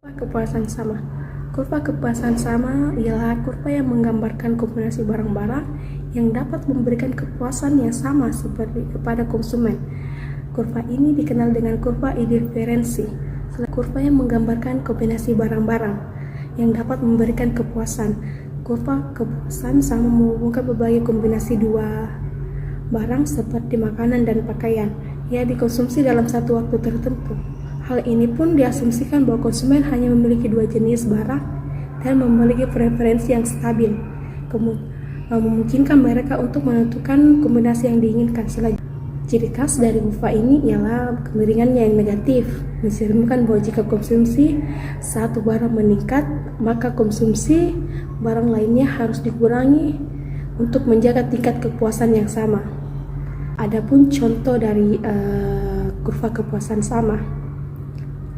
Kurva kepuasan sama. Kurva kepuasan sama ialah kurva yang menggambarkan kombinasi barang-barang yang dapat memberikan kepuasan yang sama seperti kepada konsumen. Kurva ini dikenal dengan kurva indiferensi. Kurva yang menggambarkan kombinasi barang-barang yang dapat memberikan kepuasan. Kurva kepuasan sama menghubungkan berbagai kombinasi dua barang seperti makanan dan pakaian yang dikonsumsi dalam satu waktu tertentu. Hal ini pun diasumsikan bahwa konsumen hanya memiliki dua jenis barang dan memiliki preferensi yang stabil, memungkinkan mereka untuk menentukan kombinasi yang diinginkan. Ciri khas dari kurva ini ialah kemiringannya yang negatif, mencerminkan bahwa jika konsumsi satu barang meningkat, maka konsumsi barang lainnya harus dikurangi untuk menjaga tingkat kepuasan yang sama. Adapun contoh dari kurva kepuasan sama.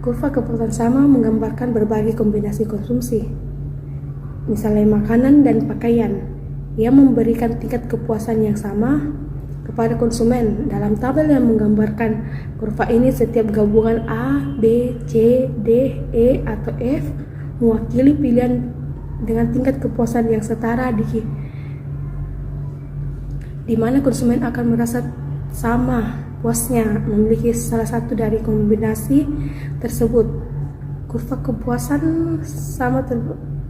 Kurva kepuasan sama menggambarkan berbagai kombinasi konsumsi, misalnya makanan dan pakaian, yang memberikan tingkat kepuasan yang sama kepada konsumen. Dalam tabel yang menggambarkan kurva ini, setiap gabungan A, B, C, D, E, atau F mewakili pilihan dengan tingkat kepuasan yang setara di mana konsumen akan merasa sama puasnya memiliki salah satu dari kombinasi tersebut. Kurva kepuasan sama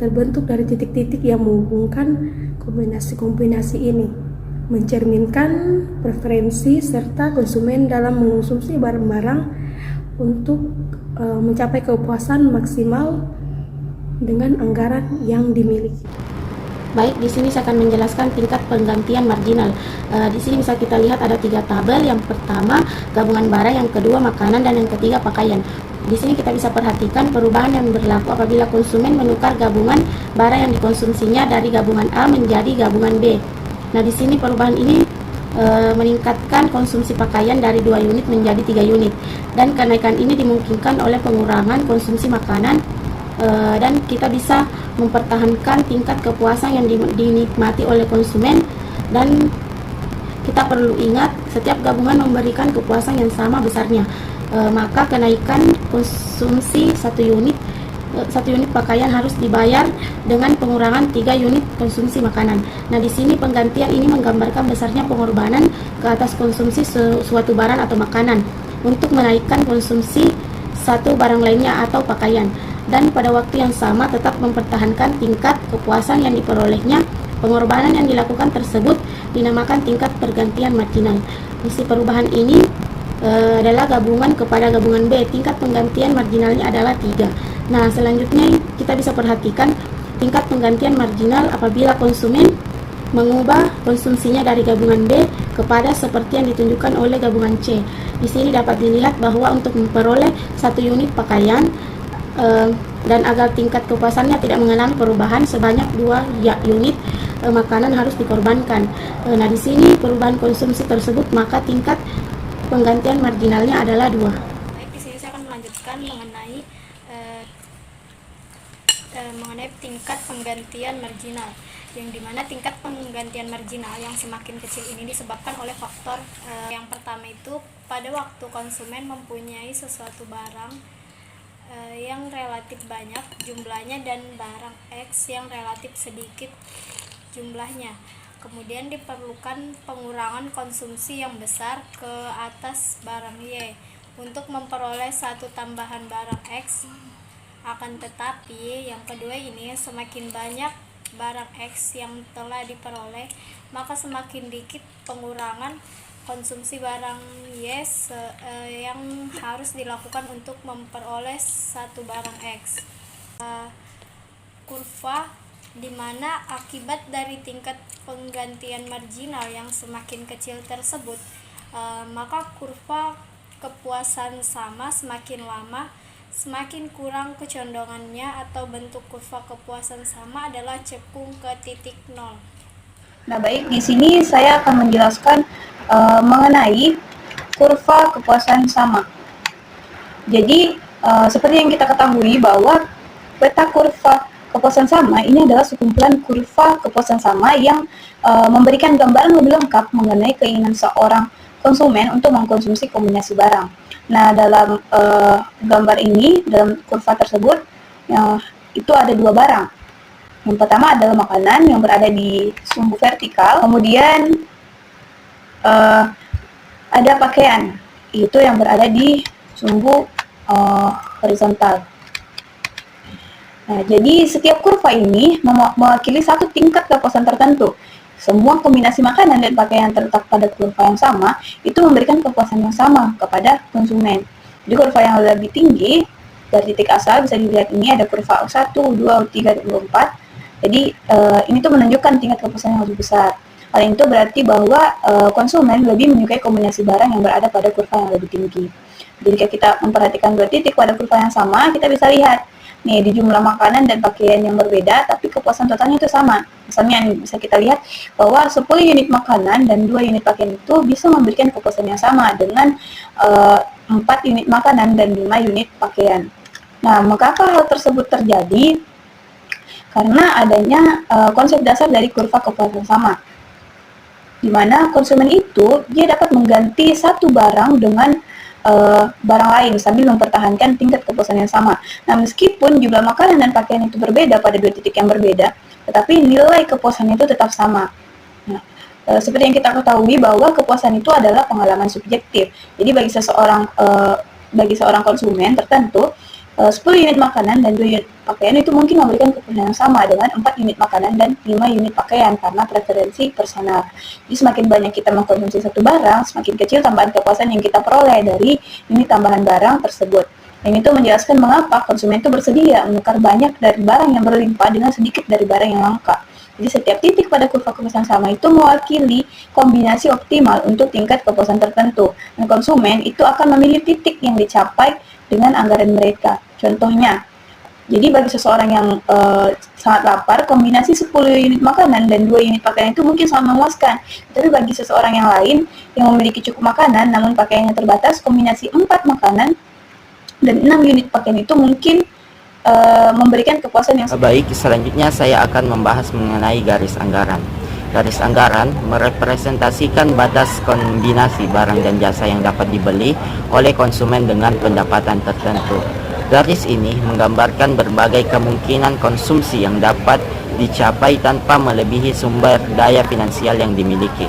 terbentuk dari titik-titik yang menghubungkan kombinasi-kombinasi ini, mencerminkan preferensi serta konsumen dalam mengonsumsi barang-barang untuk mencapai kepuasan maksimal dengan anggaran yang dimiliki. Baik, di sini saya akan menjelaskan tingkat penggantian marginal. Di sini bisa kita lihat ada 3 tabel. Yang pertama gabungan barang, yang kedua makanan, dan yang ketiga pakaian. Di sini kita bisa perhatikan perubahan yang berlaku apabila konsumen menukar gabungan barang yang dikonsumsinya dari gabungan A menjadi gabungan B. Nah, di sini perubahan ini meningkatkan konsumsi pakaian dari 2 unit menjadi 3 unit, dan kenaikan ini dimungkinkan oleh pengurangan konsumsi makanan, dan kita bisa mempertahankan tingkat kepuasan yang dinikmati oleh konsumen. Dan kita perlu ingat setiap gabungan memberikan kepuasan yang sama besarnya, maka kenaikan konsumsi satu unit pakaian harus dibayar dengan pengurangan 3 unit konsumsi makanan. Nah, di sini penggantian ini menggambarkan besarnya pengorbanan ke atas konsumsi suatu barang atau makanan untuk menaikkan konsumsi satu barang lainnya atau pakaian, dan pada waktu yang sama tetap mempertahankan tingkat kepuasan yang diperolehnya. Pengorbanan yang dilakukan tersebut dinamakan tingkat pergantian marginal. Misi perubahan ini adalah gabungan kepada gabungan B. Tingkat penggantian marginalnya adalah 3. Nah, selanjutnya kita bisa perhatikan tingkat penggantian marginal apabila konsumen mengubah konsumsinya dari gabungan B kepada seperti yang ditunjukkan oleh gabungan C. Di sini dapat dilihat bahwa untuk memperoleh 1 unit pakaian dan agar tingkat kepuasannya tidak mengalami perubahan, sebanyak 2 unit makanan harus dikorbankan. Nah, di sini perubahan konsumsi tersebut, maka tingkat penggantian marginalnya adalah 2. Baik, di sini saya akan melanjutkan mengenai tingkat penggantian marginal, yang dimana tingkat penggantian marginal yang semakin kecil ini disebabkan oleh faktor yang pertama itu pada waktu konsumen mempunyai sesuatu barang yang relatif banyak jumlahnya dan barang X yang relatif sedikit jumlahnya. Kemudian diperlukan pengurangan konsumsi yang besar ke atas barang Y untuk memperoleh satu tambahan barang X. Akan tetapi yang kedua ini, semakin banyak barang X yang telah diperoleh, maka semakin dikit pengurangan konsumsi barang Y yang harus dilakukan untuk memperoleh satu barang X. Kurva di mana akibat dari tingkat penggantian marginal yang semakin kecil tersebut, maka kurva kepuasan sama semakin lama semakin kurang kecondongannya, atau bentuk kurva kepuasan sama adalah cekung ke titik nol. Nah, baik, di sini saya akan menjelaskan mengenai kurva kepuasan sama. Jadi, seperti yang kita ketahui bahwa peta kurva kepuasan sama ini adalah sekumpulan kurva kepuasan sama yang memberikan gambaran lebih lengkap mengenai keinginan seorang konsumen untuk mengkonsumsi kombinasi barang. Nah, dalam gambar ini, dalam kurva tersebut, itu ada dua barang. Yang pertama adalah makanan yang berada di sumbu vertikal, kemudian ada pakaian, itu yang berada di sumbu horizontal. Nah, jadi setiap kurva ini mewakili satu tingkat kepuasan tertentu. Semua kombinasi makanan dan pakaian yang terletak pada kurva yang sama itu memberikan kepuasan yang sama kepada konsumen. Jadi kurva yang lebih tinggi dari titik asal bisa dilihat ini ada kurva U1, U2, U3, dan U4. Jadi ini tuh menunjukkan tingkat kepuasan yang lebih besar. Hal itu berarti bahwa konsumen lebih menyukai kombinasi barang yang berada pada kurva yang lebih tinggi. Jadi jika kita memperhatikan dua titik pada kurva yang sama, kita bisa lihat nih di jumlah makanan dan pakaian yang berbeda, tapi kepuasan totalnya itu sama. Misalnya bisa kita lihat bahwa 10 unit makanan dan 2 unit pakaian itu bisa memberikan kepuasan yang sama dengan 4 unit makanan dan 5 unit pakaian. Nah, mengapa hal tersebut terjadi? Karena adanya konsep dasar dari kurva kepuasan sama, di mana konsumen itu dia dapat mengganti satu barang dengan barang lain sambil mempertahankan tingkat kepuasan yang sama. Nah, meskipun jumlah makanan dan pakaian itu berbeda pada dua titik yang berbeda, tetapi nilai kepuasan itu tetap sama. Nah, seperti yang kita ketahui bahwa kepuasan itu adalah pengalaman subjektif. Jadi bagi seorang konsumen tertentu, 10 unit makanan dan 2 unit pakaian itu mungkin memberikan kepuasan yang sama dengan 4 unit makanan dan 5 unit pakaian karena preferensi personal. Jadi semakin banyak kita mengkonsumsi satu barang, semakin kecil tambahan kepuasan yang kita peroleh dari unit tambahan barang tersebut. Dan itu menjelaskan mengapa konsumen itu bersedia menukar banyak dari barang yang berlimpah dengan sedikit dari barang yang langka. Jadi setiap titik pada kurva kepuasan sama itu mewakili kombinasi optimal untuk tingkat kepuasan tertentu. Dan konsumen itu akan memilih titik yang dicapai dengan anggaran mereka. Contohnya, jadi bagi seseorang yang sangat lapar, kombinasi 10 unit makanan dan 2 unit pakaian itu mungkin sangat memuaskan. Tapi bagi seseorang yang lain yang memiliki cukup makanan namun pakaiannya terbatas, kombinasi 4 makanan dan 6 unit pakaian itu mungkin memberikan kepuasan yang baik. Selanjutnya saya akan membahas mengenai garis anggaran. Garis anggaran merepresentasikan batas kombinasi barang dan jasa yang dapat dibeli oleh konsumen dengan pendapatan tertentu. Garis ini menggambarkan berbagai kemungkinan konsumsi yang dapat dicapai tanpa melebihi sumber daya finansial yang dimiliki.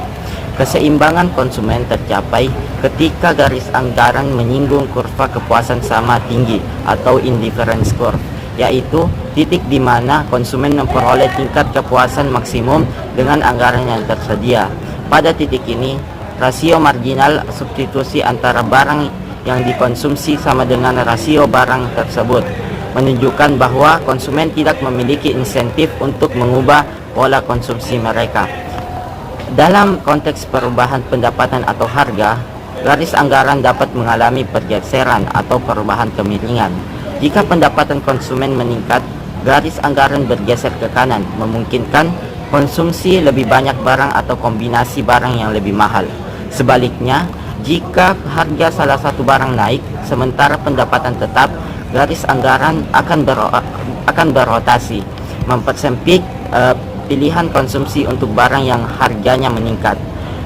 Keseimbangan konsumen tercapai ketika garis anggaran menyinggung kurva kepuasan sama tinggi atau indifference curve, yaitu titik di mana konsumen memperoleh tingkat kepuasan maksimum dengan anggaran yang tersedia. Pada titik ini, rasio marginal substitusi antara barang yang dikonsumsi sama dengan rasio barang tersebut, menunjukkan bahwa konsumen tidak memiliki insentif untuk mengubah pola konsumsi mereka. Dalam konteks perubahan pendapatan atau harga, garis anggaran dapat mengalami pergeseran atau perubahan kemiringan. Jika pendapatan konsumen meningkat, garis anggaran bergeser ke kanan, memungkinkan konsumsi lebih banyak barang atau kombinasi barang yang lebih mahal. Sebaliknya, jika harga salah satu barang naik, sementara pendapatan tetap, garis anggaran akan berotasi, mempersempit pilihan konsumsi untuk barang yang harganya meningkat.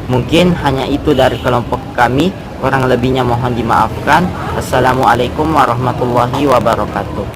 Mungkin hanya itu dari kelompok kami, kurang lebihnya mohon dimaafkan. Assalamualaikum warahmatullahi wabarakatuh.